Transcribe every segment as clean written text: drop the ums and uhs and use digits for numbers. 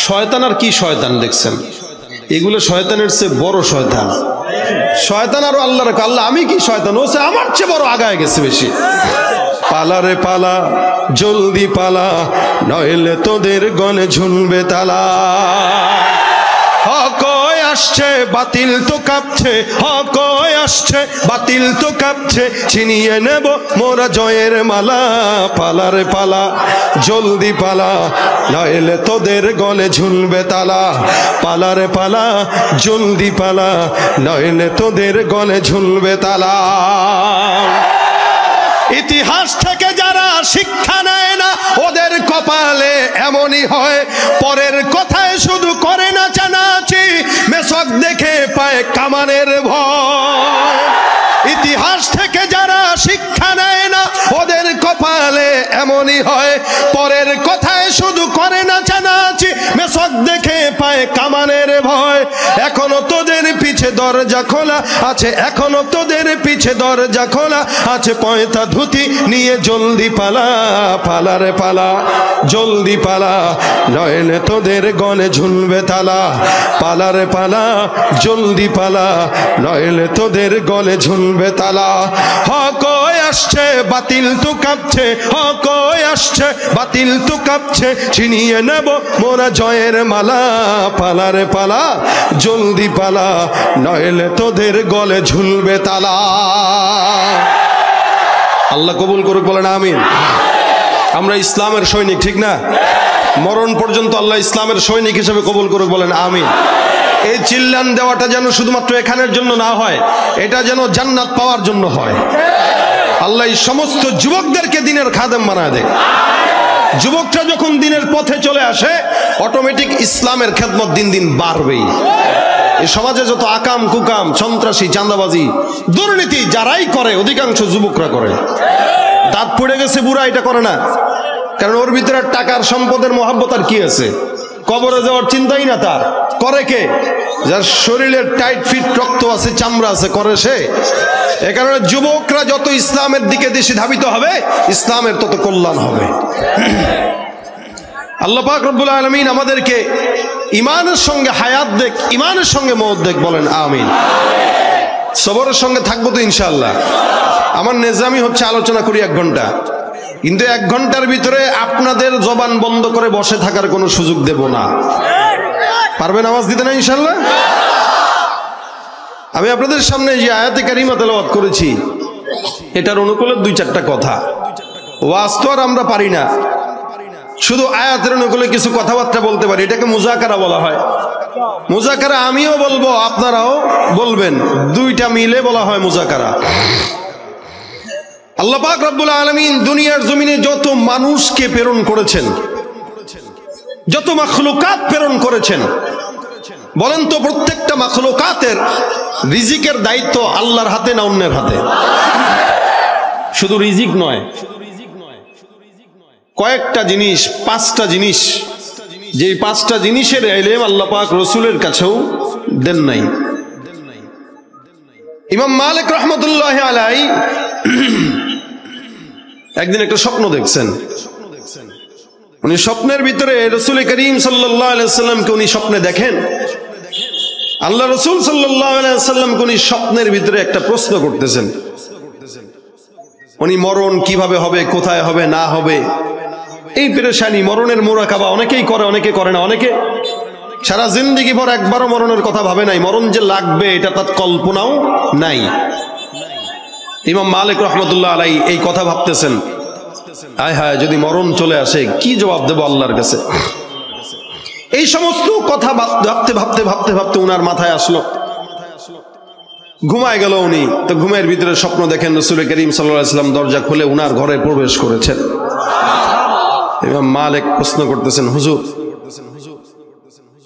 শয়তান আর কি শয়তান দেখছেন, এগুলো শয়তানের চেয়ে বড় শয়তান। শয়তান আরো আল্লাহর, আল্লাহ আমি কি শয়তান, ও সে আমার চেয়ে বড় আগায় গেছে বেশি। পালা রে পালা, জলদি পালা, নইলে তোদের গলে ঝুলবে তালা। হক আসছে বাতিল তো কাঁপছে, হক আসছে বাতিল তো কাঁপছে, ছিনিয়ে নেব মোরা জয়ের মালা। পালা রে পালা, জলদি পালা, নইলে তোদের গলে ঝুলবে তালা। পালা রে পালা, জলদি পালা, নইলে তোদের গলে ঝুলবে তালা। ইতিহাস থেকে যারা শিক্ষা নেয় না, ওদের কপালে এমনই হয়, পরের কথায় শুধু করে না চানাচি, মেসক দেখে পায় কামানের ভয়। ইতিহাস থেকে যারা শিক্ষা নেয় না, ওদের কপালে এমনই হয়, পরের কথায় শুধু করে না চানাচি, মেসক দেখে পায় কামানের ভয়। এখনো তোদের পিছে দরজা খোলা আছে, এখনো তোদের পিছে দরজা খোলা আছে, পয়তা ধুতি নিয়ে জলদি পালা। পালা রে পালা, জলদি পালা, নইলে তোদের গলে ঝুলবে তালা। পালা রে পালা, জলদি পালা, নইলে তোদের গলে ঝুলবে তালা। হক আসছে বাতিল তো কাঁপছে, হক আসছে বাতিল তো কাঁপছে, ছিনিয়ে নেব মোরা জয়ের মালা। পালা রে পালা, জলদি পালা, নইলে তোদের গলে ঝুলবে তালা। আল্লাহ কবুল করুক, বলেন আমিন। আমরা ইসলামের সৈনিক, ঠিক না? মরণ পর্যন্ত আল্লাহ ইসলামের সৈনিক হিসেবে কবুল করুক, বলেন আমিন। এই চিল্লান দেওয়াটা যেন শুধুমাত্র এখানের জন্য না হয়, এটা যেন জান্নাত পাওয়ার জন্য হয়। আল্লাহ এই সমস্ত যুবকদেরকে দিনের খাদেম বানায় দেয়। যুবকরা যখন দিনের পথে চলে আসে, অটোমেটিক ইসলামের খেদমত দিন দিন বাড়বেই। এই সমাজে যত আকাম কুকাম, সন্ত্রাসী, চাঁদাবাজি, দুর্নীতি যারাই করে, অধিকাংশ যুবকরা করে। দাঁত পড়ে গেছে বুড়া, এটা করে না, কারণ ওর ভিতরে টাকার সম্পদের মহাব্বত আর কি আছে, কবরে যাওয়ার চিন্তাই না তার। করে কে? যার শরীরে টাইট ফিট রক্ত আছে, চামড়া আছে, করে সে। এ কারণে যুবকরা যত ইসলামের দিকে বেশি ধাবিত হবে, ইসলামের তত কল্যাণ হবে। আল্লাহ পাক রব্বুল আলামিন আমাদেরকে ইমানের সঙ্গে হায়াত দেখ, ইমানের সঙ্গে মওত দেখ, বলেন আমিন। সবরের সঙ্গে থাকবো তো ইনশাআল্লাহ। আমার নেজামি হচ্ছে আলোচনা করি 1 ঘন্টা, কিন্তু 1 ঘন্টার ভিতরে আপনাদের জবান বন্ধ করে বসে থাকার কোনো সুযোগ দেব না। পারবেন আওয়াজ দিতে না ইনশাআল্লাহ? আমি আপনাদের সামনে যে আয়াতে কারিমা তেলাওয়াত করেছি, এটার অনুকূলে 2-4টা কথা। ওয়াজ তো আর আমরা পারি না, শুধু আয়াতের অনুকূলে কিছু কথাবার্তা বলতে পারি, এটাকে মুজাকারা বলা হয়। মুজাকারা আমিও বলবো, আপনারাও বলবেন, 2টা মিলে বলা হয় মুজাকারা। আল্লাহ পাক রব্বুল আলামিন দুনিয়ার জমিনে যত মানুষকে প্রেরণ করেছেন, যত মাখলুকাত প্রেরণ করেছেন, বলেন তো প্রত্যেকটা মাখলুকাতের রিজিকের দায়িত্ব আল্লাহর হাতে না অন্যের হাতে? শুধু রিজিক নয়, কয়েকটা জিনিস, 5টা জিনিস, যে 5টা জিনিসের ইলম আল্লাহ পাক রাসূলের কাছেও দেন নাই। ইমাম মালিক রাহমাতুল্লাহি আলাইহি একদিন একটা স্বপ্ন দেখছেন। উনি স্বপ্নের ভিতরে রাসূল করিম সাল্লাল্লাহু আলাইহি ওয়াসাল্লামকে উনি স্বপ্নে দেখেন। আল্লাহ রাসূল সাল্লাল্লাহু আলাইহি ওয়াসাল্লামকে উনি স্বপ্নের ভিতরে একটা প্রশ্ন করতেছেন। উনি মরণ কিভাবে হবে, কোথায় হবে, না হবে, এই পেরেশানি, মরণের মুরাকাবা অনেকেই করে, অনেকে করে না। অনেকে সারা জিন্দেগি ভর একবারও মরণের কথা ভাবে নাই, মরণ যে লাগবে এটা তার কল্পনাও নাই। ইমাম মালিক রাহমাতুল্লাহ আলাইহি এই কথা ভাবতেছেন, হায় হায় যদি মরণ চলে আসে কি জবাব দেব আল্লাহর কাছে। এই সমস্ত কথা ভাবতে ভাবতে ভাবতে ভাবতে উনার মাথায় আসলো, ঘুমায় গেল উনি। তো ঘুমের ভিতরে স্বপ্ন দেখেন রাসূল করিম সাল্লাল্লাহু আলাইহি ওয়াসাল্লাম দরজা খুলে উনার ঘরে প্রবেশ করেছেন। ইমাম মালিক প্রশ্ন করতেছেন, হুজুর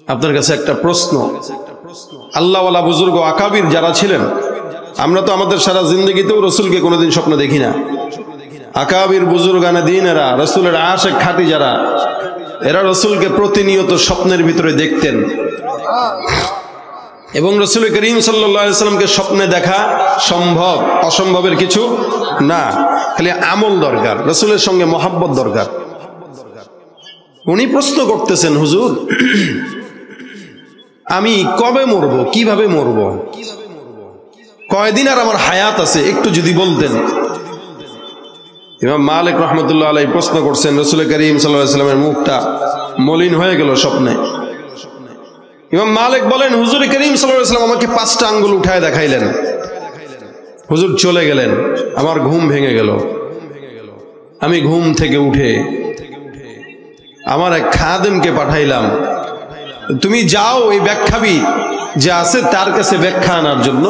আপনার কাছে একটা প্রশ্ন। আল্লাহওয়ালা বুজুর্গ আকাবির যারা ছিলেন, আমরা তো আমাদের সারা জিন্দগিতেও রসুলকে কোনোদিন স্বপ্ন দেখি না। আকাবির বুজুর্গানে দিন এরা, রসুলের আশিক খাঁটি যারা, এরা রসুলকে প্রতিনিয়ত স্বপ্নের ভিতরে দেখতেন। এবং রসুল করিম সাল্লাল্লাহু আলাইহি ওয়াসাল্লামকে স্বপ্নে দেখা সম্ভব, অসম্ভবের কিছু না, খালি আমল দরকার, রসুলের সঙ্গে মহাব্বত দরকার। উনি প্রশ্ন করতেছেন, হুজুর আমি কবে মরবো, কিভাবে মরবো, কয়দিন আর আমার হায়াত আছে, একটু যদি বলতেন। ইমাম মালিক রহমতুল্লাহ আলাইহি প্রশ্ন করছেন, রাসূল করিম সাল্লাল্লাহু আলাইহি ওয়াসাল্লামের মুখটা মলিন হয়ে গেল স্বপ্নে। ইমাম মালিক বলেন, হুজুর করিম সাল্লাল্লাহু আলাইহি ওয়াসাল্লাম আমাকে 5টা আঙ্গুল উঠায় দেখাইলেন, হুজুর চলে গেলেন, আমার ঘুম ভেঙে গেল। আমি ঘুম থেকে উঠে আমার এক খাদেমকে পাঠাইলাম, তুমি যাও এই ব্যাখ্যাবিদ যে আছে তার কাছে ব্যাখ্যা আনার জন্য,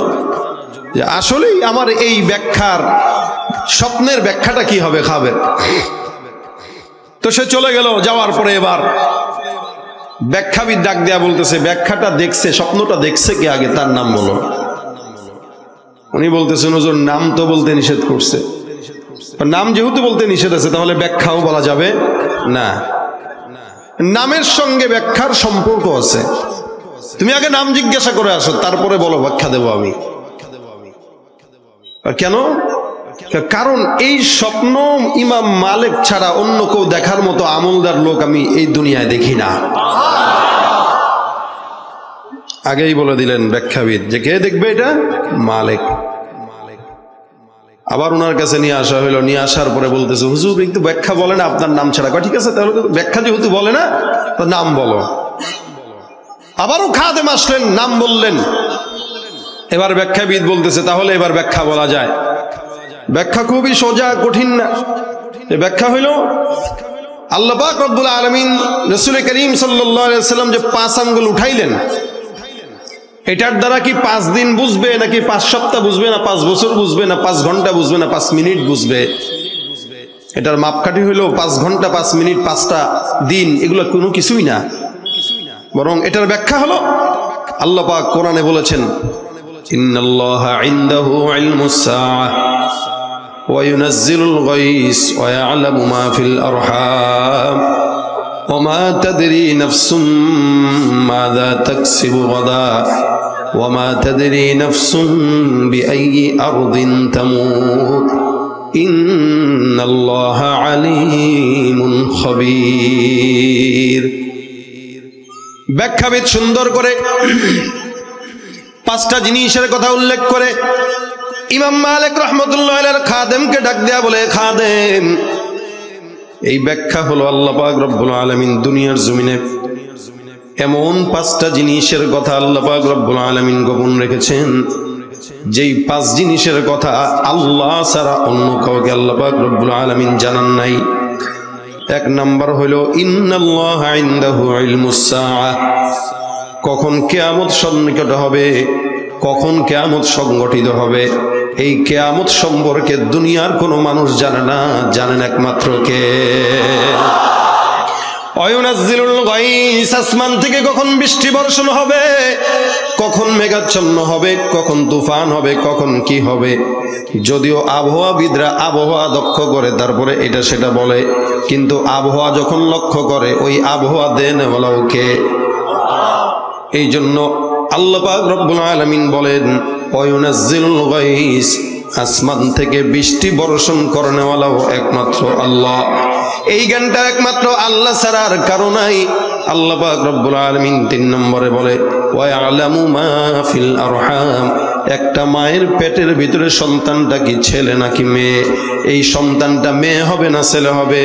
যে আসলেই আমার এই ব্যাখ্যার স্বপ্নের ব্যাখ্যাটা কি হবে খাবের। তো সে চলে গেল। যাওয়ার পরে এবার ব্যাখ্যাবিদ ডাক দেয়া বলতেছে, ব্যাখ্যাটা দেখছে, স্বপ্নটা দেখছে কে আগে, তার নাম বলো। উনি বলতেছেন, হুজুর নাম তো বলতে নিষেধ করছে। নাম যেহেতু বলতে নিষেধ আছে, তাহলে ব্যাখ্যাও বলা যাবে না। নামের সঙ্গে ব্যাখ্যার সম্পর্ক আছে। তুমি আগে নাম জিজ্ঞাসা করে আসো, তারপরে বলো ব্যাখ্যা দেবো আমি। কেন? কারণ এই স্বপ্ন ইমাম মালিক ছাড়া অন্য কেউ দেখার মতো আমলদার লোক আমি এই দুনিয়ায় দেখি না। আগেই বলে দিলেন ব্যাখ্যাবিদ যে কে দেখবে এটা, মালিক। আবার ওনার কাছে নিয়ে আসা হইলো, নিয়ে আসার পরে বলতেছে, হুজুর কিন্তু ব্যাখ্যা বলে না আপনার নাম ছাড়া। ঠিক আছে, তাহলে ব্যাখ্যা যেহেতু বলে না, তো নাম বলো। আবারও খাদেম আসলেন, নাম বললেন। এবার ব্যাখ্যাবিদ বলতেছে, তাহলে এবার ব্যাখ্যা বলা যায়। ব্যাখ্যা খুবই সোজা, কঠিন না। ব্যাখ্যা হইল, আল্লাহ পাক রব্বুল আলামিন রাসূল করিম সাল্লাল্লাহু আলাইহি ওয়াসাল্লাম যে 5 আঙ্গুল উঠাইলেন, এটার দ্বারা কি 5 দিন বুঝবে, নাকি 5 সপ্তাহ বুঝবে, না 5 বছর বুঝবে, না 5 ঘন্টা বুঝবে, না 5 মিনিট বুঝবে? এটার মাপকাঠি হইল 5 ঘন্টা, 5 মিনিট, 5টা দিন, এগুলো কোনো কিছুই না। বরং এটার ব্যাখ্যা হলো, আল্লাহ পাক কোরআনে বলেছেন, ইন্নাল্লাহা ইনদাহু ইলমুস সাআহ ওয়া ইউনাজ্জিলুল গায়স ওয়া ইয়ালামু মা ফিল আরহাম ওয়া মা তাদরি নাফসুম মাযা তাকসিবু গাদা ওয়া মা তাদরি নাফসুম বিআইয়ি আরদিন তামুত ইন্নাল্লাহা আলীমুন খাবীর। ব্যাখ্যাবিদ সুন্দর করে 5টা জিনিসের কথা উল্লেখ করে ইমাম মালিক রহমতুল্লাহ আলাইহির খাদেমকে ডাক দেয়া বলে, খাদেম এই ব্যাখ্যা হলো আল্লাহ পাক রব্বুল আলামিন দুনিয়ার জমিনে এমন 5টা জিনিসের কথা আল্লাহ পাক রব্বুল আলামিন গোপন রেখেছেন, যেই 5 জিনিসের কথা আল্লাহ ছাড়া অন্য কাউকে আল্লাহ পাক রব্বুল আলামিন জানান নাই। 1 নাম্বার হলো ইন্নাল্লাহা ইনদাহু ইলমুস সাআহ, কখন কিয়ামত সন্নিকট হবে, কখন কিয়ামত সংগঠিত হবে, এই কিয়ামত সম্পর্কে দুনিয়ার কোনো মানুষ জানে না, জানেন একমাত্র কে? ওয়ায়ুনাজ্জিলুল গায়স, আসমান থেকে কখন বৃষ্টি বর্ষণ হবে, কখন মেঘাচ্ছন্ন হবে, কখন তুফান হবে, কখন কি হবে। যদিও আবহাওয়াবিদরা আবহাওয়া লক্ষ্য করে তারপরে এটা সেটা বলে, কিন্তু আবহাওয়া যখন লক্ষ্য করে ওই আবহাওয়া দেন বলাও কে? এই জন্য আল্লাহ পাক রব্বুল আলামিন বলেন, ওয়ায়ুনাজ্জিলুল গায়স, আসমান থেকে বৃষ্টি বর্ষণ করেনওয়ালাও একমাত্র আল্লাহ। এই জ্ঞানটা একমাত্র আল্লাহ ছাড়া আর কারো নাই। আল্লাহ পাক রব্বুল আলামিন 3 নম্বরে বলে, ওয়া ইয়ালামু মা ফিল আরহাম, একটা মায়ের পেটের ভিতরে সন্তানটা কি ছেলে নাকি মেয়ে, এই সন্তানটা মেয়ে হবে না ছেলে হবে,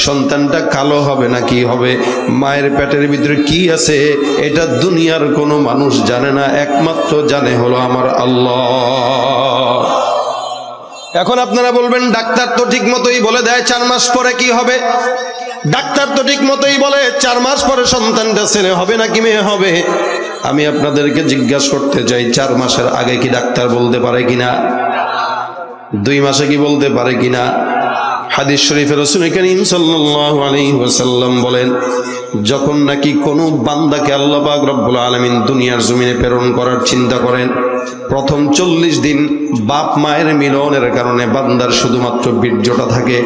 সন্তানটা কালো হবে না কি হবে, মায়ের পেটের ভিতরে কি আছে এটা দুনিয়ার কোনো মানুষ জানে না, একমাত্র জানে হলো আমার আল্লাহ। এখন আপনারা বলবেন, ডাক্তার তো ঠিক মতোই বলে দেয় 4 মাস পরে কি হবে, ডাক্তার তো ঠিক মতোই বলে 4 মাস পরে সন্তানটা ছেলে হবে নাকি মেয়ে হবে। আমি আপনাদেরকে জিজ্ঞাসা করতে চাই, 4 মাসের আগে কি ডাক্তার বলতে পারে কিনা? 2 মাসে কি বলতে পারে কিনা? হাদিস শরীফে রাসূল করিম সাল্লাল্লাহু আলাইহি ওয়াসাল্লাম বলেন, যখন নাকি কোনো বান্দাকে আল্লাহ পাক রব্বুল আলামিন দুনিয়ার জমিনে প্রেরণ করার চিন্তা করেন, প্রথম 40 দিন বাপ মায়ের মিলনের কারণে বান্দার শুধুমাত্র বীর্যটা থাকে,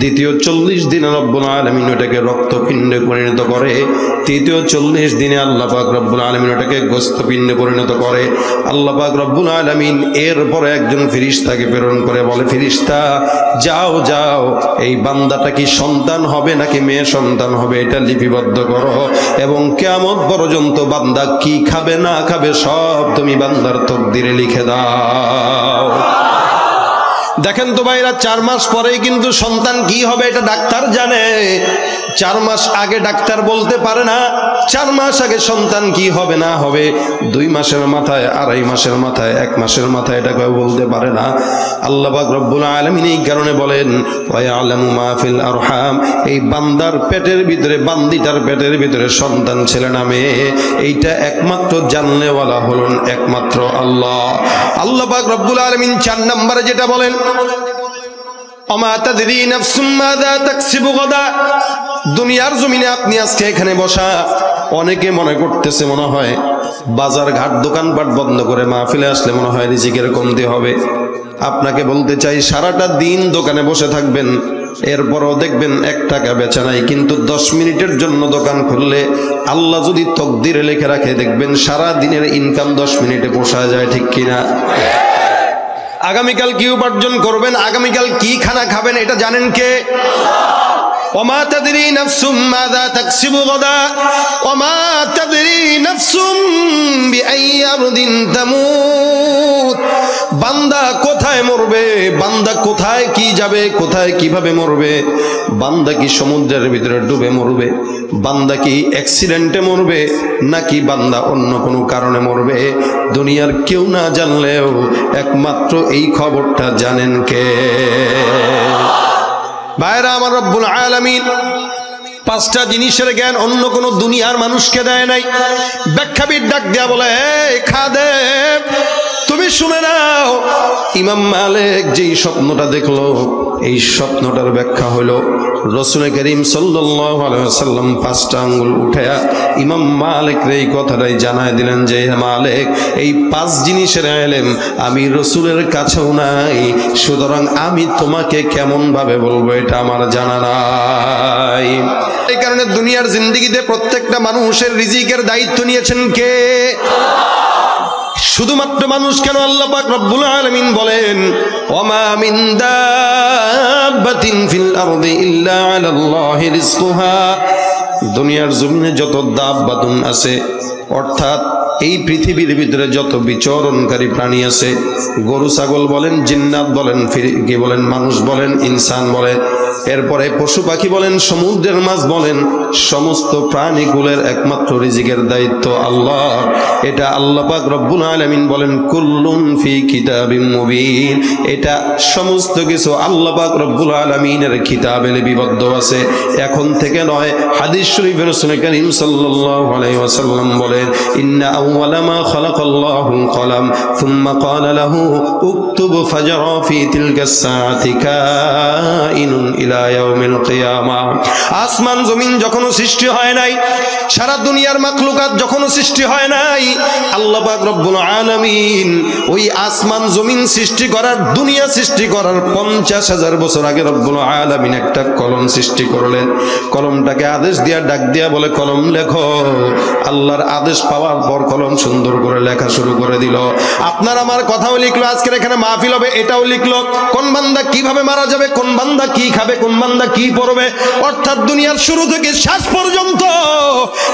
দ্বিতীয় 40 দিনে রব্বুল আলামিন ওটাকে রক্তপিণ্ডে পরিণত করে, তৃতীয় 40 দিনে আল্লাহ পাক রব্বুল আলামিন ওটাকে গোস্তপিণ্ডে পরিণত করে। আল্লাহ পাক রব্বুল আলামিন এরপরে একজন ফেরেশতাকে প্রেরণ করে বলে, ফেরেশতা যাও যাও, এই বান্দাটা কি সন্তান হবে নাকি মেয়ে সন্তান হবে এটা লিপিবদ্ধ করো, এবং কিয়ামত পর্যন্ত বান্দা কি খাবে না খাবে সব তুমি বান্দার তকদিরে লিখে দাও। দেখেন তো ভাইরা, 4 মাস পরেই কিন্তু সন্তান কি হবে এটা ডাক্তার জানে। 4 মাস আগে ডাক্তার বলতে পারে না 4 মাস আগে সন্তান কি হবে না হবে। 2 মাসের মাথায়, 2.5 মাসের মাথায়, 1 মাসের মাথায় এটা কেউ বলতে পারে না। আল্লাহ পাক রব্বুল আলামিন এই কারণে বলেন ওয়া ইয়ালামু মা ফিল আরহাম, এই বান্দার পেটের ভিতরে, বান্দিটার পেটের ভিতরে সন্তান ছেলে না মেয়ে, এইটা একমাত্র জানলেওয়ালা হলেন একমাত্র আল্লাহ। আল্লাহ পাক রব্বুল আলামিন 4 নম্বরে যেটা বলেন, ওমা তাদরি নাফসুম মাযা তাকসিবু গাদা। দুনিয়ার জমিনে আপনি আজকে এখানে বসা, অনেকে মনে করতেছে মনে হয় বাজার ঘাট দোকানপাট বন্ধ করে মাহফিলে আসলে মনে হয় রিজিকের কমতি হবে। আপনাকে বলতে চাই, সারাটা দিন দোকানে বসে থাকবেন, এরপরও দেখবেন 1 টাকা বেচা নাই, কিন্তু 10 মিনিটের জন্য দোকান খুললে আল্লাহ যদি তকদিরে লিখে রাখে, দেখবেন সারা দিনের ইনকাম 10 মিনিটে পোষায় যায়, ঠিক কিনা? আগামীকাল কি উপার্জন করবেন, আগামীকাল কি খানা খাবেন এটা জানেন কে? ওমা তাদরি নাফসুম মাযা তাকসিবু গাদা ওমা তাদরি নাফসুম বিআইয়ি আরদিন তামুত। বান্দা কোথায় মরবে, বান্দা কোথায় কি যাবে, কোথায় কিভাবে মরবে, বান্দা কি সমুদ্রের ভিতরে ডুবে মরবে, বান্দা কি অ্যাক্সিডেন্টে মরবে, নাকি বান্দা অন্য কোনো কারণে মরবে, দুনিয়ার কেউ না জানলেও একমাত্র এই খবরটা জানেন কে? ভাইরা আমার, রব্বুল আলামিন 5টা জিনিসের জ্ঞান অন্য কোন দুনিয়ার মানুষকে দেয় নাই। ব্যাখ্যাবিদ ডাক দেয়া বলে, এই খাদেম তুমি শুনে নাও, ইমাম মালিক যেই স্বপ্নটা দেখলো, এই স্বপ্নটার ব্যাখ্যা হলো রাসূল করিম সাল্লাল্লাহু আলাইহি ওয়াসাল্লাম 5টা আঙ্গুল উঠায়া ইমাম মালিক এই কথাটাই জানায় দিলেন যে, মালিক এই 5 জিনিসের ইলম আমি রাসূলের কাছেও নাই, সুতরাং আমি তোমাকে কেমন ভাবে বলবো এটা আমার জানা নাই। এই কারণে দুনিয়ার জিন্দেগিতে প্রত্যেকটা মানুষের রিজিকের দায়িত্ব নিয়েছেন কে? শুধুমাত্র মানুষ কেন, আল্লাহ পাক রব্বুল আলামিন বলেন ওমা মিন দাব্বাতিন ফিল আরদি ইল্লা আলাল্লাহি রিজকুহা। দুনিয়ার জমিনে যত দাব্বাতুন আছে, অর্থাৎ এই পৃথিবীর ভিতরে যত বিচরণকারী প্রাণী আছে, গরু ছাগল বলেন, জিন্নাত বলেন, কি বলেন, মানুষ বলেন, ইনসান বলেন, এরপরে পশু পাখি বলেন, সমুদ্রের মাছ বলেন, সমস্ত প্রাণীগুলোর একমাত্র রিজিকের দায়িত্ব আল্লাহ। এটা আল্লাহ পাক রব্বুল আলামিন বলেন কুল্লুন ফি কিতাবিম মুবিন। এটা সমস্ত কিছু আল্লাহ পাক রব্বুল আলামিনের কিতাবে লিপিবদ্ধ আছে। এখন থেকে নয়, হাদিস শরীফে রাসূল করিম সাল্লাল্লাহু আলাইহি ওয়াসাল্লাম বলেন, ইন্না আউওয়ালা মা খালাকাল্লাহুল কলাম সুম্মা ক্বালা লাহু উকতুব ফাজরা ফি তিলকাস সাআতি কাইনুন ইলা ইয়াউমিল কিয়ামাহ। আসমান জমিন যখনও সৃষ্টি হয় নাই, সারা দুনিয়ার মাখলুকাত যখনও সৃষ্টি হয় নাই, আল্লাহ পাক রব্বুল আলামিন ওই আসমান জমিন সৃষ্টি করার, দুনিয়া সৃষ্টি করার 50,000 বছর আগে রব্বুল আলামিন একটা কলম সৃষ্টি করলেন। কলমটাকে আদেশ দিয়া ডাক দিয়া বলে, কলম লেখো। আল্লাহর আদেশ পাওয়ার পর কলম সুন্দর করে লেখা শুরু করে দিল। আপনার আমার কথাও লিখলো, আজকের এখানে মাহফিল হবে এটাও লিখলো, কোন বান্দা কিভাবে মারা যাবে, কোন বান্দা কি খাবে, কোন বান্দা কি পড়বে, অর্থাৎ দুনিয়ার শুরু থেকে শেষ পর্যন্ত,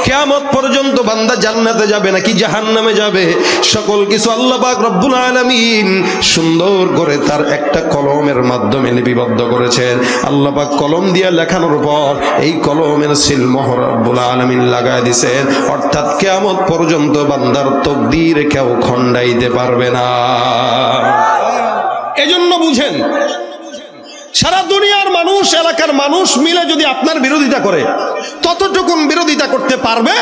কিয়ামত পর্যন্ত বান্দা জান্নাতে যাবে নাকি জাহান্নামে যাবে, সকল কিছু আল্লাহ পাক রব্বুল আলামিন সুন্দর করে তার একটা কলমের মাধ্যমে লিপিবদ্ধ করেছেন। আল্লাহ পাক কলম দিয়ে লেখানোর পর এই কলমের সিল মোহর রব্বুল আলামিন লাগায় দিয়েছেন, অর্থাৎ কিয়ামত পর্যন্ত বান্দার তাকদীর কেউ খণ্ডাইতে পারবে না। এজন্য বুঝেন, সারা দুনিয়ার মানুষ, এলাকার মানুষ মিলে যদি আপনার বিরোধিতা করে, ততটুকু বিরোধিতা করতে পারবে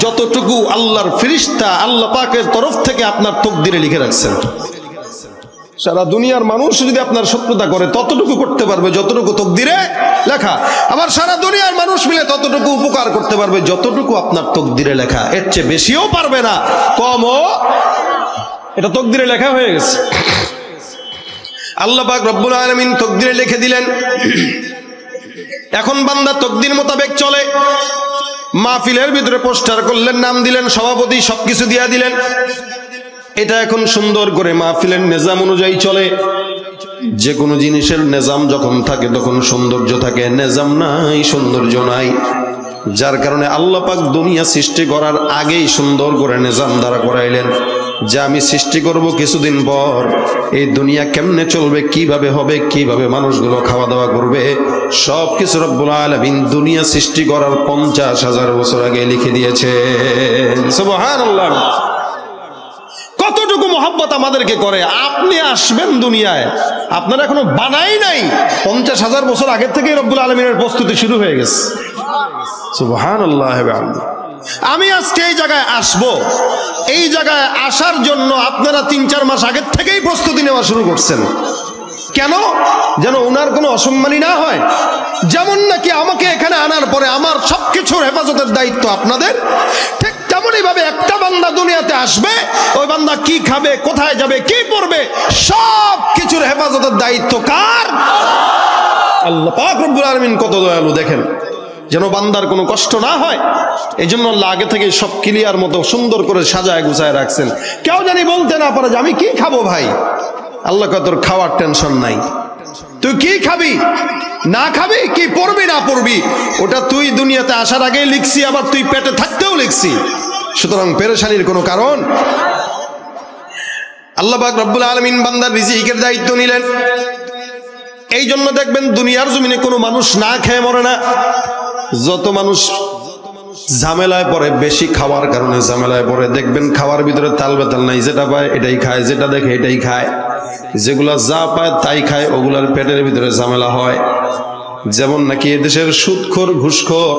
যতটুকু আল্লাহর ফেরেশতা আল্লাহ পাকের তরফ থেকে আপনার তাকদীরে লিখে রাখছেন। সারা দুনিয়ার মানুষ যদি আপনার শত্রুতা করে, ততটুকু করতে পারবে যতটুকু তাকদীরে লেখা। আবার সারা দুনিয়ার মানুষ মিলে ততটুকু উপকার করতে পারবে যতটুকু আপনার তাকদীরে লেখা। এর চেয়ে বেশিও পারবে না, কমও। এটা তাকদীরে লেখা হয়ে গেছে। আল্লাহ পাক রব্বুল আলামিন তাকদীরে লিখে দিলেন এখন বান্দা তকদির মোতাবেক চলে। মাহফিলের ভিতরে পোস্টার করলেন, নাম দিলেন, সভাপতি, সবকিছু দিয়া দিলেন। এটা এখন সুন্দর করে মাহফিলের নিজাম অনুযায়ী চলে। যে কোনো জিনিসের নিজাম যখন থাকে তখন সৌন্দর্য থাকে, নিজাম নাই সৌন্দর্য নাই। যার কারণে আল্লাহ পাক দুনিয়া সৃষ্টি করার আগেই সুন্দর করে নিজাম দ্বারা করাইলেন যে আমি সৃষ্টি করব কিছুদিন পর, এই দুনিয়া কেমনে চলবে, কিভাবে হবে, কিভাবে মানুষগুলো খাওয়া দাওয়া করবে, সব কিছু রব্বুল আলামিন দুনিয়া সৃষ্টি করার 50,000 বছর আগে লিখে দিয়েছেন। সুবহানাল্লাহ। কতটুকু মহব্বত আমাদেরকে করে। আপনি আসবেন দুনিয়ায়, আপনারা এখনো বানাই নাই, 50,000 বছর আগের থেকেই রব্বুল আলামিনের প্রস্তুতি শুরু হয়ে গেছে। সুবহানাল্লাহ। আমি আজকে এই জায়গায় আসব, এই জায়গায় আসার জন্য আপনারা 3-4 মাস আগের থেকেই প্রস্তুতি নেওয়া শুরু করছেন। কেন? যেন ওনার কোনো অসম্মানী না হয়। যেমন নাকি আমাকে এখানে আনার পরে আমার সবকিছুর হেফাজতের দায়িত্ব আপনাদের, ঠিক তেমনই ভাবে একটা বান্দা দুনিয়াতে আসবে, ওই বান্দা কি খাবে, কোথায় যাবে, কি পড়বে, সব কিছুর হেফাজতের দায়িত্ব কার? আল্লাহ পাক রব্বুল আলামিন কত দয়ালু দেখেন, যেন বান্দার কোনো কষ্ট না হয়। এই জন্য আল্লাহ আগে থেকে সব ক্লিয়ার মতো সুন্দর করে সাজায় গুছায় রাখছেন, কেউ জানি বলতে না পারে যে আমি কি খাবো ভাই। আল্লাহ কয় তোর খাওয়ার টেনশন নাই, তুই কি খাবি না খাবি, কি পড়বি না পড়বি, ওটা তুই দুনিয়াতে আসার আগেই লিখছি, আবার তুই পেটে থাকতেও লিখছি। সুতরাং পেরেশানির কোনো কারণ। আল্লাহ পাক রব্বুল আলামিন বান্দার রিজিকের দায়িত্ব নিলেন। এই জন্য দেখবেন দুনিয়ার জমিনে কোনো মানুষ না খেয়ে মরে না। যত মানুষ ঝামেলায় পড়ে, বেশি খাওয়ার কারণে ঝামেলায় পড়ে, দেখবেন খাওয়ার ভিতরে তাল বেতাল নাই, যেটা পায় এটাই খায়, যেটা দেখে এটাই খায়, যেগুলা যা পায় তাই খায়, ওগুলার পেটের ভিতরে ঝামেলা হয়। যেমন নাকি এদেশের সুদখোর, ঘুষখোর,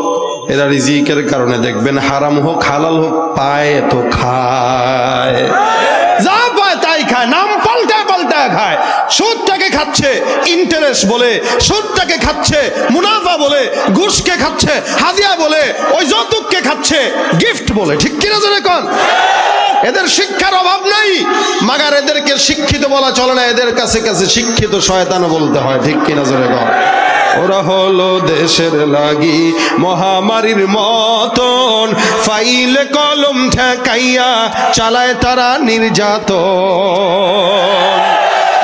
এরা রিজিকের কারণে দেখবেন হারাম হোক হালাল হোক পায় তো খায়, যা পায় তাই খায়, নাম পাল্টায় পাল্টায় খায়। সুদটাকে খাচ্ছে ইন্টারেস্ট বলে, সুদটাকে খাচ্ছে মুনাফা বলে, ঘুষকে খাচ্ছে হাদিয়া বলে, ওই যৌতুককে খাচ্ছে গিফট বলে। ঠিক কিনা জোরে কোন? এদের শিক্ষার অভাব নাই, মাগার এদেরকে শিক্ষিত বলা চলে না, এদের কাছে কাছে শিক্ষিত শয়তানও বলতে হয়। ঠিক কিনা জোরে কোন? ওরা হলো দেশের লাগি মহামারীর মতন, ফাইলে কলম ঠেকাইয়া চালায় তারা নির্যাতন।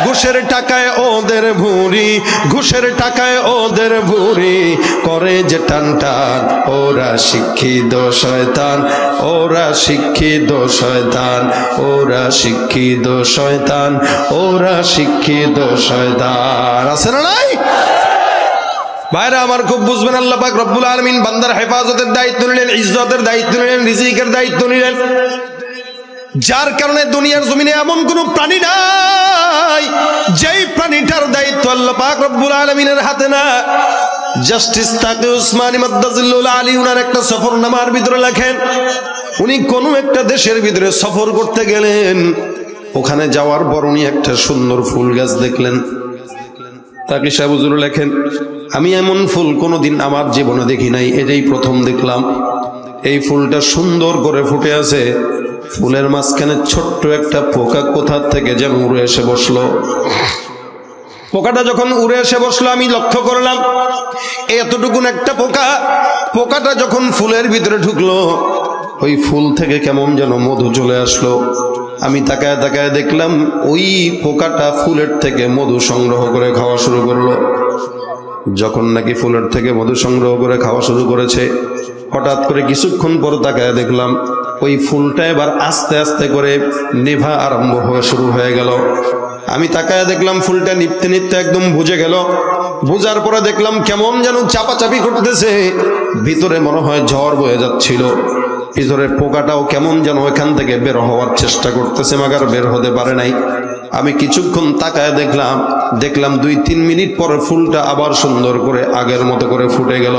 ঘুষের টাকায় ওদের ভুঁড়ি, ঘুষের টাকায় ওদের ভুঁড়ি, করে যে টান টান, ওরা শিক্ষিত শয়তান, ওরা শিক্ষিত শয়তান, ওরা শিক্ষিত শয়তান, ওরা শিক্ষিত শয়তান। আছে না নাই? ভাইরা আমার খুব বুঝবেন, আল্লাহ পাক রব্বুল আলামিন বান্দার হেফাজতের দায়িত্ব নিলেন, ইজ্জতের দায়িত্ব নিলেন, রিজিকের দায়িত্ব নিলেন। যার কারণে দুনিয়ার জমিনে এমন কোন প্রাণী নাই যেই প্রাণীটার দায়িত্ব আল্লাহ পাক রব্বুল আলামিনের হাতে না। জাস্টিস তাকি উসমানী মাদ্দাজিল্লুল আলী উনার একটা সফরনামার ভিতরে লেখেন, উনি কোন একটা দেশের ভিতরে সফর করতে গেলেন, ওখানে যাওয়ার পর উনি একটা সুন্দর ফুল গাছ দেখলেন। তাকি সাহেব হুজুর লেখেন, আমি এমন ফুল কোনোদিন আমার জীবনে দেখি নাই, এটাই প্রথম দেখলাম। এই ফুলটা সুন্দর করে ফুটে আছে, ফুলের মাঝখানে ছোট্ট একটা পোকা কোথা থেকে যেন উড়ে এসে বসলো। পোকাটা যখন উড়ে এসে বসলো আমি লক্ষ্য করলাম এতটুকুন একটা পোকা, পোকাটা যখন ফুলের ভিতরে ঢুকলো ওই ফুল থেকে কেমন যেন মধু চলে আসলো। আমি তাকায় তাকায় দেখলাম ওই পোকাটা ফুলের থেকে মধু সংগ্রহ করে খাওয়া শুরু করলো। যখন নাকি ফুলের থেকে মধু সংগ্রহ করে খাওয়া শুরু করেছে, হঠাৎ করে কিছুক্ষণ পর তাকায় দেখলাম ওই ফুলটা এবার আস্তে আস্তে করে নেভা আরম্ভ হয়ে শুরু হয়ে গেল। আমি তাকায় দেখলাম ফুলটা নিপতে নিপতে একদম বুঝে গেল। বুঝার পরে দেখলাম কেমন যেন চাপাচাপি করতেছে, ভিতরে মনে হয় ঝড় বয়ে যাচ্ছিল। ভিতরে পোকাটাও কেমন যেন ওইখান থেকে বের হওয়ার চেষ্টা করতেছে, মাগার বের হতে পারে নাই। আমি কিছুক্ষণ তাকায় দেখলাম 2-3 মিনিট পরে ফুলটা আবার সুন্দর করে আগের মতো করে ফুটে গেল।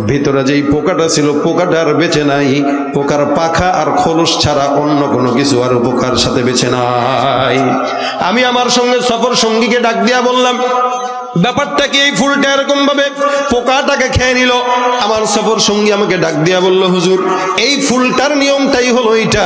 ভিতরে যেই পোকাটা ছিল পোকাটা আর বেঁচে নাই, পোকার পাখা আর খোলস ছাড়া অন্য কোনো কিছু আর পোকার সাথে বেঁচে নাই। আমি আমার সঙ্গে সফর সঙ্গীকে ডাক দিয়া বললাম, ব্যাপারটা কি? এই ফুলটা এরকম ভাবে পোকাটাকে খেয়ে নিল। আমার সফর সঙ্গী আমাকে ডাক দিয়া বলল, হুজুর এই ফুলটার নিয়মটাই হলো এইটা,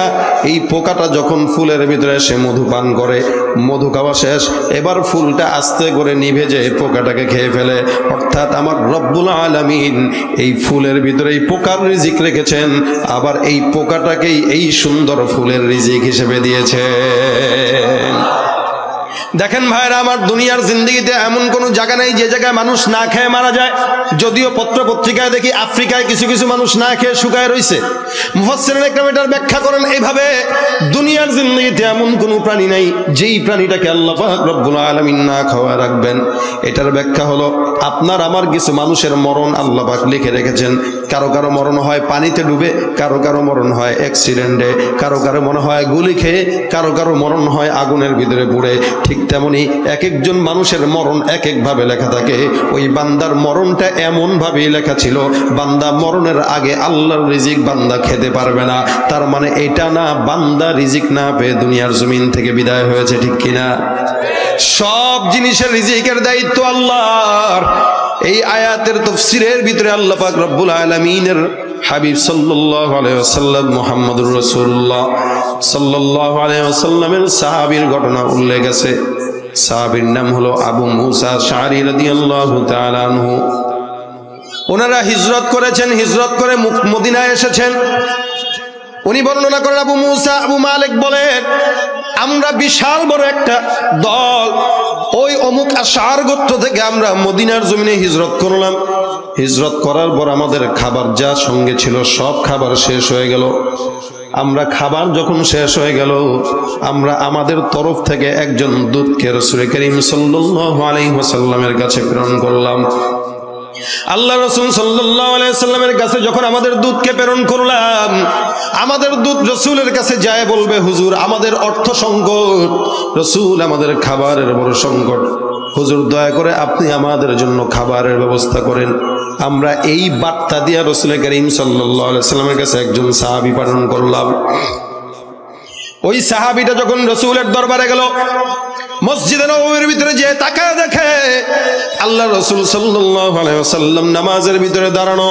এই পোকাটা যখন ফুলের ভিতরে এসে মধু পান করে, মধু খাওয়া শেষ, এবার ফুলটা আস্তে করে নিভে যায়, পোকাটাকে খেয়ে ফেলে। অর্থাৎ আমার রব্বুল আলামিন এই ফুলের ভিতরে এই পোকার রিজিক রেখেছেন, আবার এই পোকাটাকেই এই সুন্দর ফুলের রিজিক হিসেবে দিয়েছেন। দেখেন ভাইরা আমার, দুনিয়ার জিন্দেগিতে এমন কোন জায়গা নেই যে জায়গায় মানুষ না খেয়ে মারা যায়। যদিও পত্র পত্রিকায় দেখি আফ্রিকায় কিছু কিছু মানুষ না খেয়ে শুকায় রয়েছে। মুফাসসিরিন একরাম এটার ব্যাখ্যা করেন এইভাবে, দুনিয়ার জিন্দেগিতে এমন কোন প্রাণী নাই যেই প্রাণীটাকে আল্লাহ পাক রব্বুল আলামিন না খাওয়া রাখবেন। এটার ব্যাখ্যা হলো, আপনার আমার কিছু মানুষের মরণ আল্লাহ পাক লিখে রেখেছেন। কারো কারো মরণ হয় পানিতে ডুবে, কারো কারো মরণ হয় অ্যাক্সিডেন্টে, কারো কারো মনে হয় গুলি খেয়ে, কারো কারো মরণ হয় আগুনের ভিতরে পুড়ে। ঠিক তেমনি এক একজন মানুষের মরণ এক এক ভাবে লেখা থাকে। ওই বান্দার মরণটা এমন ভাবেই লেখা ছিল, বান্দা মরণের আগে আল্লাহর রিজিক বান্দা খেতে পারবে না। তার মানে এটা না, বান্দা রিজিক না পেয়ে দুনিয়ার জমিন থেকে বিদায় হয়েছে, ঠিক কিনা? সব জিনিসের রিজিকের দায়িত্ব আল্লাহর। এই আয়াতের তাফসীরের ভিতরে আল্লাহ পাক রব্বুল আলামিনের হাবিব সাল্লাল্লাহু আলাইহি ওয়াসাল্লাম মুহাম্মদুর রাসূলুল্লাহ সাল্লাল্লাহু আলাইহি ওয়াসাল্লামের সাহাবীর ঘটনা উল্লেখ আছে। সাহাবীর নাম হলো আবু মুসা আশআরী রাদিয়াল্লাহু তাআলা আনহু। ওনারা হিজরত করেছেন, হিজরত করে মদিনায় এসেছেন। উনি বর্ণনা করেন, আবু মুসা আবু মালিক বলেন, আমরা বিশাল বড় একটা দল ওই অমুক আশআর গোত্র থেকে আমরা মদিনার জমিনে হিজরত করলাম। হিজরত করার পর আমাদের খাবার যা সঙ্গে ছিল সব খাবার শেষ হয়ে গেল। আমরা খাবার যখন শেষ হয়ে গেল, আমরা আমাদের তরফ থেকে একজন দূতকে রাসূল করিম সাল্লাল্লাহু আলাইহি ওয়াসাল্লামের কাছে প্রেরণ করলাম। আল্লাহ রাসূল সাল্লাল্লাহু আলাইহি ওয়াসাল্লামের কাছে যখন আমাদের দূতকে প্রেরণ করলাম, আমাদের দূত রাসূলের কাছে যায় বলবে, হুজুর আমাদের অর্থ সংকট, রাসূল আমাদের খাবারের বড় সংকট, হুজুর দয়া করে আপনি আমাদের জন্য খাবারের ব্যবস্থা করেন। আমরা এই বার্তা দিয়া রাসূল করিম সাল্লাল্লাহু আলাইহি ওয়াসাল্লামের কাছে একজন সাহাবী প্রেরণ করলাম। ওই সাহাবীটা যখন রাসূলের দরবারে গেল, মসজিদে নববীর ভিতরে যে তাকায় দেখে আল্লাহ রাসূল সাল্লাল্লাহু আলাইহি ওয়াসাল্লাম নামাজের ভিতরে দাঁড়ানো।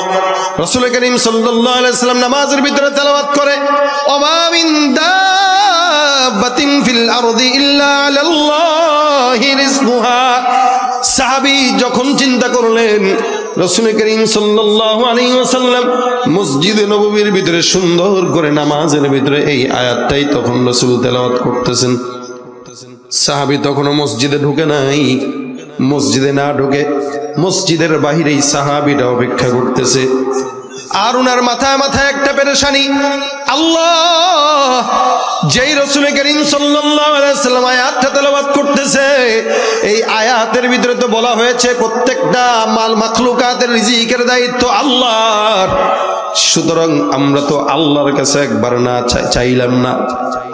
রাসূল করিম সাল্লাল্লাহু আলাইহি ওয়াসাল্লাম নামাজের ভিতরে তেলাওয়াত করে, ওমা মিন দাব্বাতিন ফিল আরদি ইল্লা আলাল্লাহি রিজকুহা। সাহাবী যখন চিন্তা করলেন রাসূল করিম সাল্লাল্লাহু আলাইহি ওয়াসাল্লাম মসজিদে নববীর ভিতরে সুন্দর করে নামাজের ভিতরে এই আয়াতটাই তখন রাসূল তেলাওয়াত করতেছেন। সাহাবী তখনও মসজিদে ঢুকে নাই। মসজিদে না ঢুকে মসজিদের বাহিরেই সাহাবীটা অপেক্ষা করতেছে। আর উনার মাথায় মাথায় একটা পেরেশানি, আল্লাহ যেই রাসূল করিম সাল্লাল্লাহু আলাইহি ওয়াসাল্লাম আয়াতটা তেলাওয়াত করতেছে, এই আয়াতের ভিতরে তো বলা হয়েছে প্রত্যেকটা মাখলুকাতের রিজিকের দায়িত্ব আল্লাহর। সুতরাং আমরা তো আল্লাহর কাছে একবার না চাইলাম না,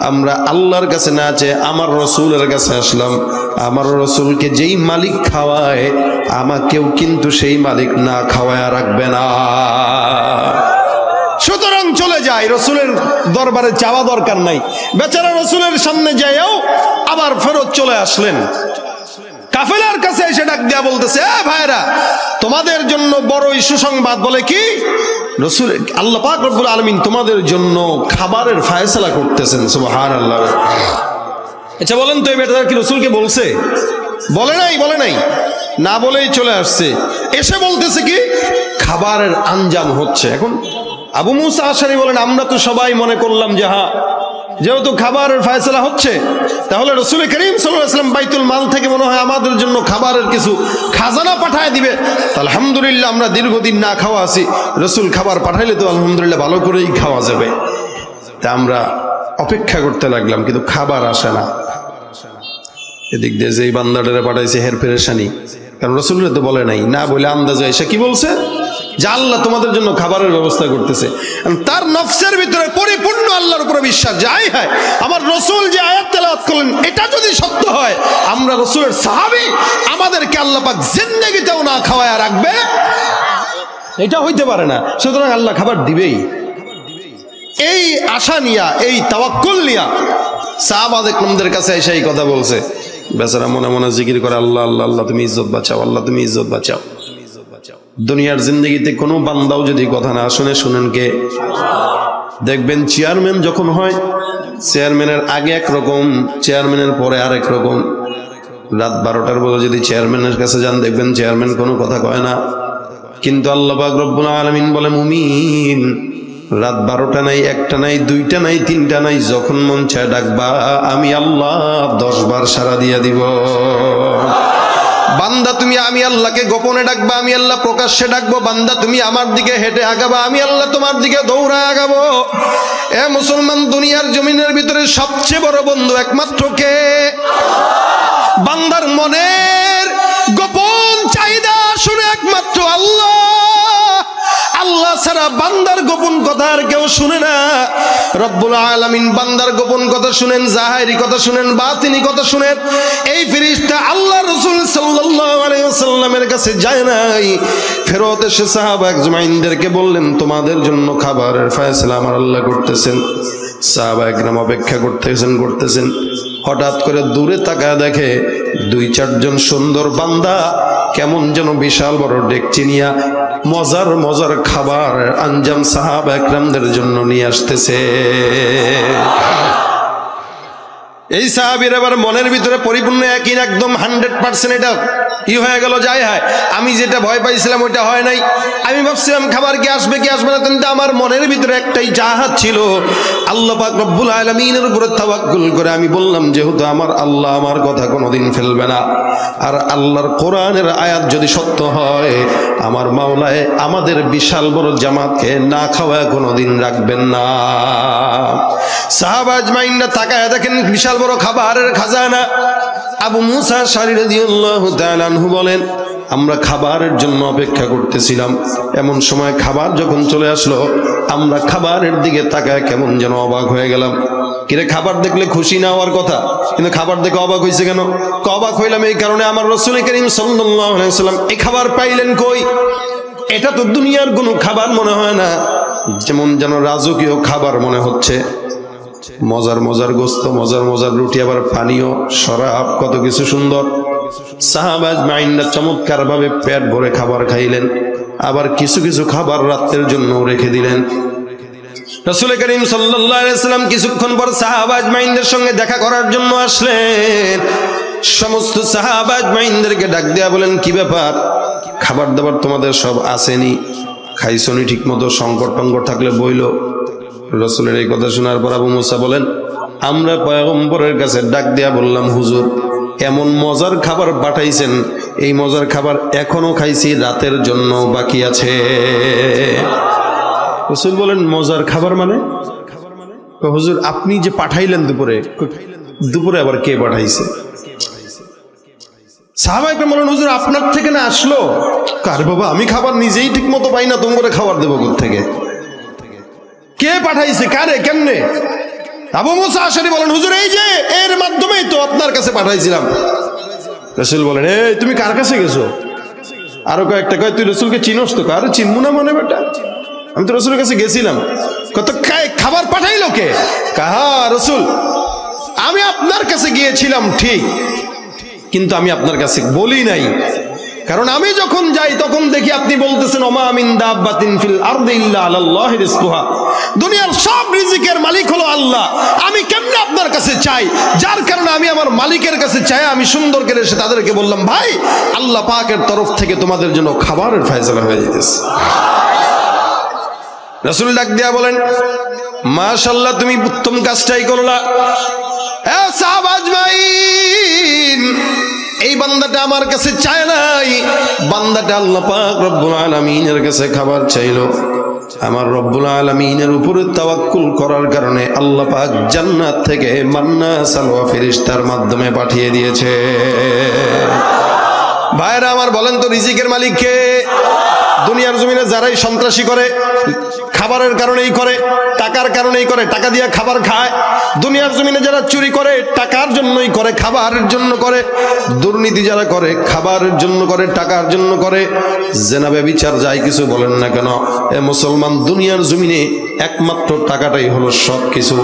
আমরা আল্লাহর কাছে না চেয়ে আমার রাসূলের কাছে আসলাম। আমার রাসূলকে যেই মালিক খাওয়ায়, আমাকেও কিন্তু সেই মালিক না খাওয়ায় রাখবে না। সুতরাং চলে যায়, রাসূলের দরবারে যাওয়া দরকার নাই। বেচারা রাসূলের সামনে যায়ও আবার ফেরত চলে আসলেন। কাফেলার কাছে এসে ডাক দিয়া বলতেছে, এ ভাইরা, তোমাদের জন্য বড়ই সুসংবাদ। বলে কি? রাসূল আল্লাহ পাক রব্বুল আলামিন তোমাদের জন্য খাবারের ফয়সালা করতেছেন। সুবহানাল্লাহ। আচ্ছা বলেন তো, এই বেটা কি রাসূলকে বলছে? বলে নাই, বলে নাই, না বলেই চলে আসছে। এসে বলতেছে কি খাবারের আঞ্জাম হচ্ছে। এখন আবু মুসা আশআরী বলেন, আমরা তো সবাই মনে করলাম যে হ্যাঁ, যেহেতু খাবারের ফয়সালা হচ্ছে, তাহলে রাসূল করিম সাল্লাল্লাহু আলাইহি ওয়াসাল্লাম বাইতুল মাল থেকে মনে হয় আমাদের জন্য খাবারের কিছু খাজানা পাঠায় দিবে। আলহামদুলিল্লাহ, আমরা দীর্ঘদিন না খাওয়া আছি, রাসূল খাবার পাঠাইলে তো আলহামদুলিল্লাহ ভালো করেই খাওয়া যাবে। তা আমরা অপেক্ষা করতে লাগলাম, কিন্তু খাবার আসে না। এদিক দিয়ে যে বান্দাটারে পাঠাইছে হের পেরেশানি, কারণ রাসূলুল্লাহ তো বলে নাই, না বলে আন্দাজে এসে কি বলছে যে আল্লাহ তোমাদের জন্য খাবারের ব্যবস্থা করতেছে। তার নফসের ভিতরে পরিপূর্ণ আল্লাহর উপরে বিশ্বাস, যাই হয় আমার রাসূল যে আয়াত তেলাওয়াত করলেন এটা যদি সত্য হয়, আমরা রাসূলের সাহাবী, আমাদেরকে আল্লাহ পাক জিন্দেগিতেও না খাওয়ায়া রাখবে, এটা হইতে পারে না। সুতরাং আল্লাহ খাবার দিবেই। এই আশা নিয়া, এই তাওয়াক্কুল নিয়া সাহাবায়ে কেরামদের কাছে এসে এই কথা বলছে। বেচারা মনে মনে জিকির করে আল্লাহ আল্লাহ আল্লাহ তুমি ইজ্জত বাঁচাও, আল্লাহ তুমি ইজ্জত বাঁচাও। দুনিয়ার জিন্দগিতে কোনো বান্দাও যদি কথা না শুনে, শুনেন কে? দেখবেন চেয়ারম্যান যখন হয়, চেয়ারম্যানের আগে একরকম, চেয়ারম্যানের পরে আরেক রকম। রাত 12টার পরে যদি চেয়ারম্যানের কাছে যান, দেখবেন চেয়ারম্যান কোনো কথা কয় না। কিন্তু আল্লাহ পাক রব্বুল আলামিন বলে, মুমিন রাত 12টা নাই, 1টা নাই, 2টা নাই, 3টা নাই, যখন মন চায় ডাকবা, আমি আল্লাহ 10 বার সাড়া দিয়া দিব। বান্দা তুমি আমি আল্লাহকে গোপনে ডাকবা, আমি আল্লাহ প্রকাশ্যে ডাকবো। বান্দা তুমি আমার দিকে হেঁটে আগাবা, আমি আল্লাহ তোমার দিকে দৌড়া আগাবো। এ মুসলমান, দুনিয়ার জমিনের ভিতরে সবচেয়ে বড় বন্ধু একমাত্র কে? বান্দার মনের গোপন চাহিদা শুনে একমাত্র আল্লাহ। আল্লাহ ছাড়া বান্দার গোপন কথা আর কেউ শুনে না। রব্বুল আলামিন বান্দার গোপন কথা শুনেন, জাহিরি কথা শুনেন, বাতিনি কথা শুনেন। এই ফেরেশতা আল্লাহ রাসূল সাল্লাল্লাহু আলাইহি ওয়াসাল্লামের কাছে যায় নাই, ফেরত এসে সাহাবা আজমাইনদেরকে বললেন, তোমাদের জন্য খাবারের ফয়সালা আমার আল্লাহ করতেছেন। সাহাবা একরাম অপেক্ষা করতেছেন। হঠাৎ করে দূরে তাকায় দেখে 2-4 জন সুন্দর বান্দা কেমন যেন বিশাল বড় ডেকচি নিয়া মজার খাবার আঞ্জাম সাহাবা একরামদের জন্য নিয়ে আসতেছে। এই সাহাবীর আবার মনের ভিতরে পরিপূর্ণ একই, একদম 100% এটা হয়ে গেল। যাই হয়, আমি যেটা ভয় পাইছিলাম ওইটা হয় নাই। আমি ভাবছিলাম খাবার কি আসবে কি আসবে না, কিন্তু আমার মনের ভিতরে একটাই চাহাত ছিল, আল্লাহ পাক রব্বুল আলামিনের উপরে তাওয়াক্কুল করে আমি বললাম, যেহেতু আমার আল্লাহ আমার কথা কোনোদিন ফেলবে না, আর আল্লাহর কোরআনের আয়াত যদি সত্য হয়, আমার মাওলায় আমাদের বিশাল বড় জামাতকে না খাওয়া কোনোদিন রাখবেন না। সাহাবা আজমাইনরা তাকায় দেখেন বিশাল বড় খাবারের খাজানা। আবু মুসা আশআরী রাদিয়াল্লাহু তাআলা আনহু বলেন, আমরা খাবারের জন্য অপেক্ষা করতেছিলাম, এমন সময় খাবার যখন চলে আসলো, আমরা খাবারের দিকে তাকায় কেমন যেন অবাক হয়ে গেলাম। কিরে, খাবার দেখলে খুশি না হওয়ার কথা, কিন্তু খাবার দেখে অবাক হয়েছে কেন? অবাক হইলাম এই কারণে, আমার রাসূল করিম সাল্লাল্লাহু আলাইহি ওয়াসাল্লাম এই খাবার পাইলেন কই? এটা তো দুনিয়ার কোনো খাবার মনে হয় না, যেমন যেন রাজকীয় খাবার মনে হচ্ছে। মজার গোস্ত, মজার রুটি, আবার পানীয়, শরাব, কত কিছু সুন্দর। সাহাবা আজমাইনরা চমৎকার ভাবে পেট ভরে খাবার খাইলেন, আবার কিছু খাবার রাতের জন্য রেখে দিলেন। রাসূল করিম সাল্লাল্লাহু আলাইহি ওয়াসাল্লাম কিছুক্ষণ পর সাহাবা আজমাইনদের সঙ্গে দেখা করার জন্য আসলেন। সমস্ত সাহাবা আজমাইনদেরকে ডাক দেয়া বলেন, কি ব্যাপার, খাবার দাবার তোমাদের সব আসেনি, খাইছনি ঠিক মতো, সংকট টঙ্কট থাকলে বইলো। রাসূলের এই কথা শোনার পর আবু মুসা বলেন, আমরা পয়গম্বরের কাছে ডাক দেয়া বললাম, হুজুর এমন মজার খাবার পাঠাইছেন, এই মজার খাবার এখনো খাইছি, রাতের জন্য বাকি আছে। রাসূল বলেন, মজার খাবার মানে? হুজুর আপনি যে পাঠাইলেন দুপুরে আবার কে পাঠাইছে? সাহাবায়ে কেরাম বলেন, হুজুর আপনার থেকে না আসলো? আরে বাবা, আমি খাবার নিজেই ঠিক মতো পাই না, তোমরা খাবার দেবো কোত্থেকে? কে পাঠাইছে, কারে, কেমনে? আবু মুসা আশআরী বলেন, হুজুর এই যে এর মাধ্যমেই তো আপনার কাছে পাঠাইছিলাম। রাসূল বলেন, এই তুমি কার কাছে গেছো? আরো কয়েকটা কয়, তুই রাসূলকে চিনোস তো? আরে চিনবো না মানে বেটা, আমি তো রাসূলের কাছে গেছিলাম। কত খাবার পাঠাইলো কে? কাহা রাসূল, আমি আপনার কাছে গিয়েছিলাম ঠিক, কিন্তু আমি আপনার কাছে বলি নাই, কারণ আমি যখন যাই তখন দেখি আপনি বলতেছেন, ওমা মিন দাব্বাতিন ফিল আরদি ইল্লা আলাল্লাহি রিজকুহা, দুনিয়ার সব রিজিকের মালিক হলো আল্লাহ। আমি কেমনে আপনার কাছে চাই? যার কারণে আমি আমার মালিকের কাছে চাই। আমি সুন্দর করে এসে তাদেরকে বললাম, ভাই আল্লাহ পাকের তরফ থেকে তোমাদের জন্য খাবারের ফয়সালা হয়ে যেতেছে। রাসূল ডাক দিয়া বলেন, মাশাআল্লাহ, তুমি উত্তম কাজটাই করলা। এ সাহাবা আজমাইন, এই বান্দাটা আমার কাছে চায় নাই, বান্দাটা আল্লাহ পাক রব্বুল আলামিনের কাছে খাবার চাইলো। আমার রব্বুল আলামিনের উপরে তাওয়াক্কুল করার কারণে আল্লাহ পাক জান্নাত থেকে মান্না সালওয়া ফেরেশতার মাধ্যমে পাঠিয়ে দিয়েছে। ভাইরা আমার, বলেন তো রিজিকের মালিক কে? দুনিয়ার জমিনে যারাই সন্ত্রাসী করে, খাবারের কারণেই করে, টাকার কারণেই করে, টাকা দিয়ে খাবার খায়। দুনিয়ার জমিনে যারা চুরি করে, টাকার জন্যই করে, খাবারের জন্য করে। দুর্নীতি যারা করে, খাবারের জন্য করে, টাকার জন্য করে। জেনা ব্যভিচার যাই কিছু বলেন না কেন, এ মুসলমান দুনিয়ার জমিনে একমাত্র টাকাটাই হলো সব কিছু।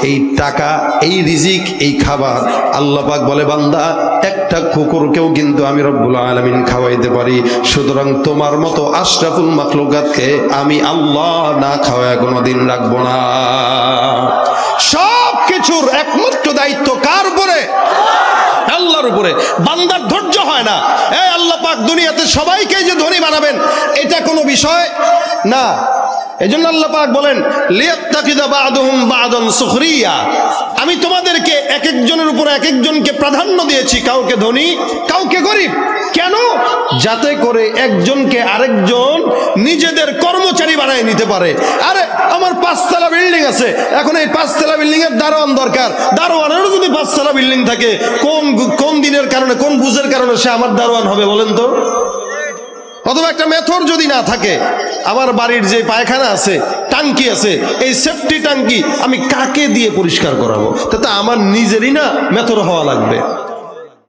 এই টাকা, এই রিজিক, এই খাবার, আল্লাহ পাক বলে বান্দা একটা কুকুরকেও কিন্তু আমি রব্বুল আলামিন খাওয়াইতে পারি, সুতরাং তোমার মতো আশরাফুল মাখলুকাতকে আমি আল্লাহ না খাওয়ায় কোনোদিন রাখবো না। সব কিছুর একমাত্র দায়িত্ব কার উপরে? আল্লাহর উপরে। বান্দার ধৈর্য হয় না, এই আল্লাহ পাক দুনিয়াতে সবাইকে যে ধনী বানাবেন এটা কোনো বিষয় না। এজন্য আল্লাহ পাক বলেন লিয়াত্তাকিদা বা'দুহুম বা'দান সুখরিয়া, আমি তোমাদেরকে এক একজনের উপর এক একজনকে প্রাধান্য দিয়েছি, কাউকে ধনী কাউকে গরিব। কেন? যাতে করে একজনকে আরেকজন নিজেদের কর্মচারী বানায় নিতে পারে। আরে আমার 5 তলা বিল্ডিং আছে, এখন এই 5 তলা বিল্ডিং এর দারোয়ান দরকার, দারোয়ানেরও যদি 5 তলা বিল্ডিং থাকে, কোন দিনের কারণে, কোন বুঝের কারণে সে আমার দারোয়ান হবে বলেন তো? অথবা একটা মেথর যদি না থাকে, আমার বাড়ির যে পায়খানা আছে, টাঙ্কি আছে, এই সেফটি টাঙ্কি আমি কাকে দিয়ে পরিষ্কার করাবো? তাতে আমার নিজেরই না মেথর হওয়া লাগবে।